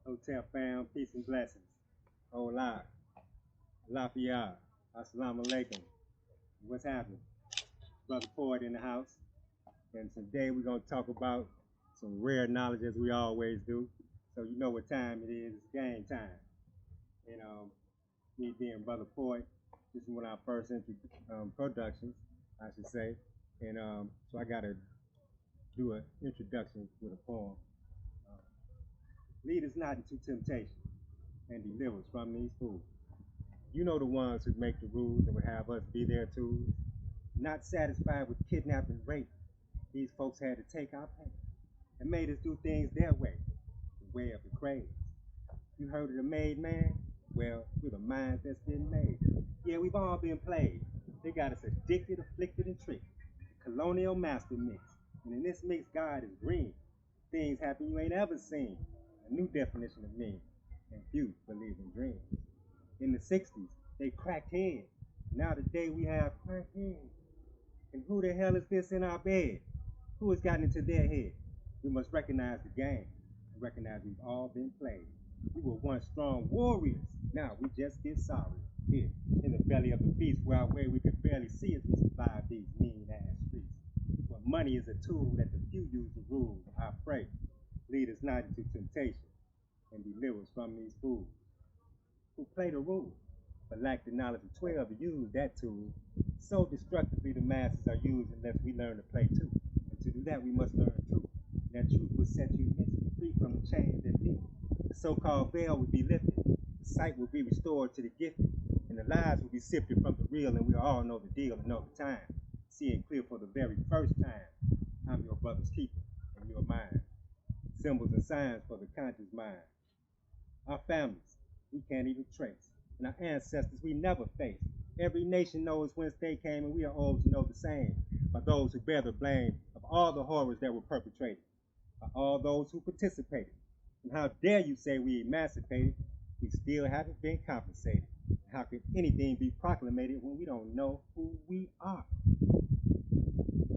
Hotel fam, peace and blessings. Hola, Lafayette, assalamu alaikum. What's happening? Brother Poet in the house. And today we're going to talk about some rare knowledge as we always do. So you know what time it is. It's game time. And me being Brother Poet, this is one of our first productions, I should say. And so I got to do an introduction with a poem. Lead us not into temptation and deliver us from these fools. You know the ones who make the rules and would have us be there too. Not satisfied with kidnapping and rape, these folks had to take our pay and made us do things their way, the way of the craze. You heard of the made man? Well, we're the minds that's been made. Yeah, we've all been played. They got us addicted, afflicted, and tricked. Colonial master mix. And in this mix, God is green. Things happen you ain't ever seen. A new definition of mean. And few believe in dreams. In the 60s, they cracked heads. Now today we have cracked heads. And who the hell is this in our bed? Who has gotten into their head? We must recognize the game and recognize we've all been played. We were once strong warriors. Now we just get sorry. Here, in the belly of the beast, where our way we can barely see as we survive these mean-ass streets. Where money is a tool that the few use to rule, I pray. Lead us not into temptation and deliver us from these fools who play the rules, but lack the knowledge of 12 to use that tool. So destructively the masses are used unless we learn to play too. And to do that, we must learn truth. That truth will set you mentally free from the chains that be. The so-called veil will be lifted. The sight will be restored to the gifted. And the lies will be sifted from the real, and we all know the deal and know the time. Seeing clear for the very first time. I'm your brother's keeper, and you're mine. Symbols and signs for the conscious mind. Our families, we can't even trace. And our ancestors we never faced. Every nation knows whence they came, and we are old to know the same. By those who bear the blame of all the horrors that were perpetrated. By all those who participated. And how dare you say we emancipated? We still haven't been compensated. How could anything be proclamated when we don't know who we are?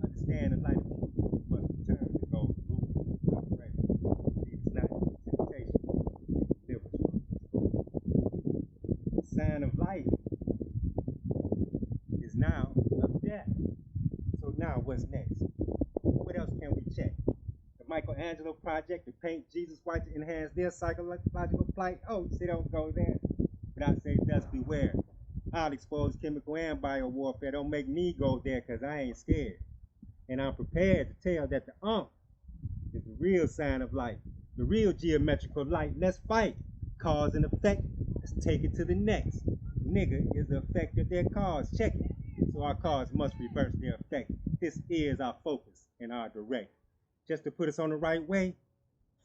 Understand the light of truth must return to those rules. I pray. Lead us not into temptation. Deliver us from the sign of life is now of death. So now what's next? What else can we check? The Michelangelo project to paint Jesus white to enhance their psychological plight? Oh, you say don't go there. But I say thus beware. I'll expose chemical and bio warfare. Don't make me go there because I ain't scared. And I'm prepared to tell that the is the real sign of life. The real geometrical light. Let's fight. Cause and effect. Let's take it to the next. Nigga is the effect of their cause. Check it. So our cause must reverse their effect. This is our focus and our direct. Just to put us on the right way,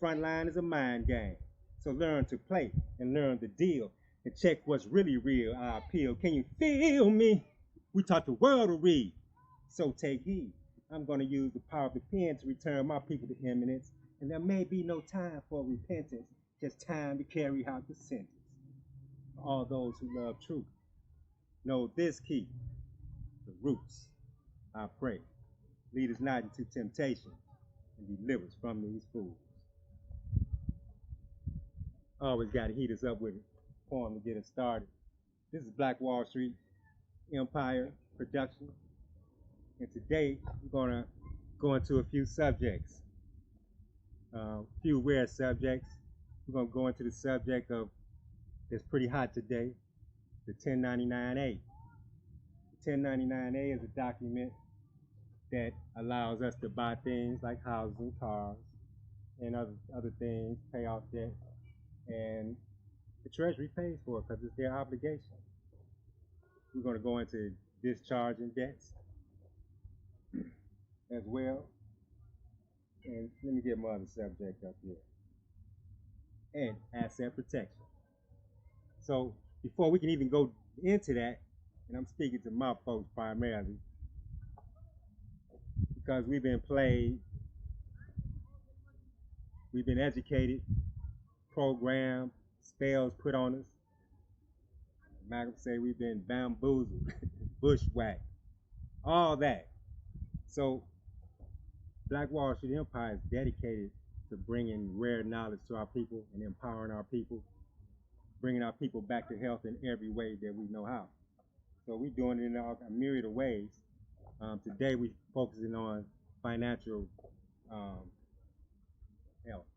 frontline is a mind game. So learn to play and learn the deal and check what's really real. I appeal. Can you feel me? We taught the world to read. So take heed. I'm going to use the power of the pen to return my people to eminence. And there may be no time for repentance, just time to carry out the sentence. For all those who love truth, know this key, the roots. I pray. Lead us not into temptation and deliver us from these fools. Always got to heat us up with a poem to get us started. This is Black Wall Street Empire production. And today we're going to go into a few subjects, few rare subjects. We're going to go into the subject of that's pretty hot today, the 1099-A. The 1099-A is a document that allows us to buy things like houses and cars and other things, pay off debt, and the Treasury pays for it because it's their obligation. We're going to go into discharging debts as well. And let me get my other subject up here. And asset protection. So before we can even go into that, and I'm speaking to my folks primarily, because we've been played, we've been educated, programmed, spells put on us. Malcolm say we've been bamboozled, bushwhacked, all that. So Black Wall Street Empire is dedicated to bringing rare knowledge to our people and empowering our people, bringing our people back to health in every way that we know how. So we're doing it in a myriad of ways. Today we're focusing on financial health.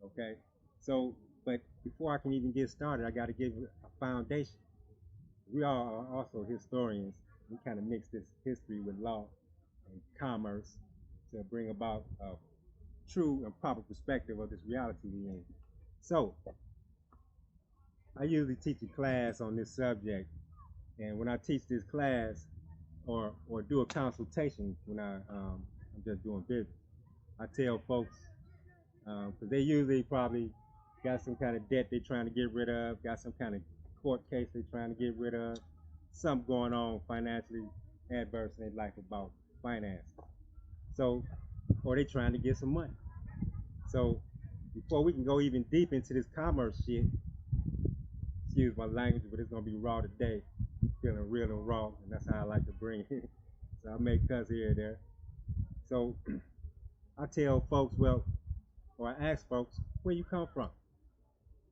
Okay, so but before I can even get started, I got to give a foundation. We are also historians. We kind of mix this history with law and commerce to bring about a true and proper perspective of this reality we're in. So I usually teach a class on this subject, and when I teach this class or do a consultation when I'm just doing business, I tell folks because they usually probably got some kind of debt they're trying to get rid of, got some kind of court case they're trying to get rid of, something going on financially adverse in their life about finance. So, or they trying to get some money. So, before we can go even deep into this commerce shit, excuse my language, but it's gonna be raw today, feeling real and raw, and that's how I like to bring it. So I make cuss here and there. So I tell folks, well, or I ask folks, where you come from?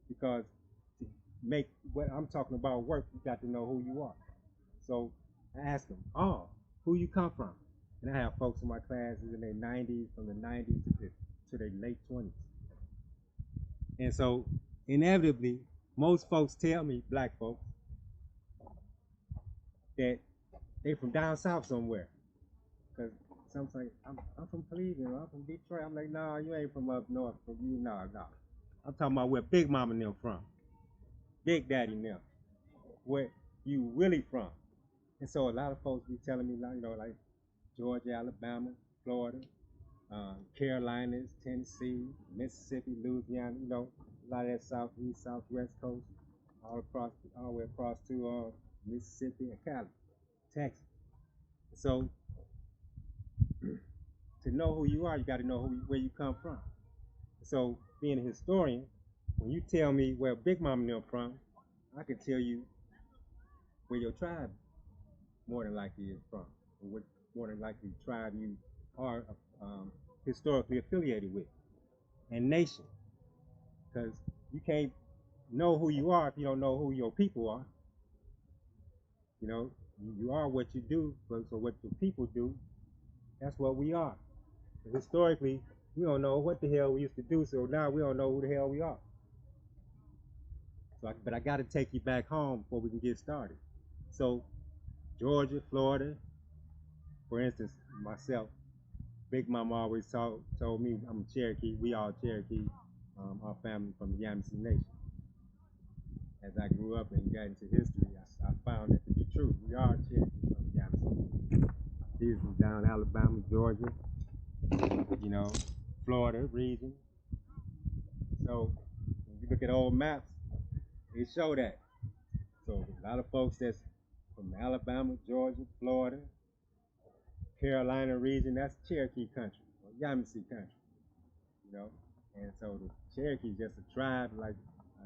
Because to make what I'm talking about work, you got to know who you are. So I ask them, oh, who you come from? And I have folks in my classes in their 90s, from the 90s to their late 20s. And so inevitably, most folks tell me, black folks, that they from down south somewhere. Because some say, I'm from Cleveland, or I'm from Detroit. I'm like, nah, you ain't from up north. From you, nah. I'm talking about where Big Mama and them from. Big Daddy and them. Where you really from. And so a lot of folks be telling me, you know, like Georgia, Alabama, Florida, Carolinas, Tennessee, Mississippi, Louisiana, you know, a lot of that southeast, southwest coast, all the way across to Mississippi and Cali, Texas. So to know who you are, you got to know where you come from. So being a historian, when you tell me where Big Mama and them from, I can tell you where your tribe more than likely is from, or what more than likely tribe you are historically affiliated with, and nation. Because you can't know who you are if you don't know who your people are. You know, you are what you do, so what your people do, that's what we are. And historically, we don't know what the hell we used to do, so now we don't know who the hell we are. So, but I got to take you back home before we can get started. So, Georgia, Florida, for instance, myself, Big Mama always told me I'm a Cherokee. We all Cherokee, our family from the Yamasee Nation. As I grew up and got into history, I found that to be true. We are Cherokee from the Yamasee. These from down Alabama, Georgia, you know, Florida region. So when you look at old maps, they show that. So a lot of folks that's from Alabama, Georgia, Florida, Carolina region, that's Cherokee country, or Yamasee country, you know. And so the Cherokee is just a tribe, like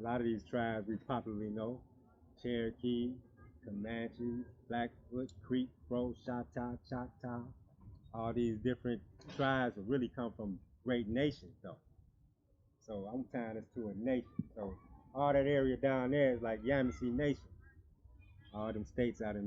a lot of these tribes we popularly know. Cherokee, Comanche, Blackfoot, Creek, Crow, Choctaw. All these different tribes have really come from great nations, though. So I'm tying this to a nation. So all that area down there is like Yamasee Nation. All them states out in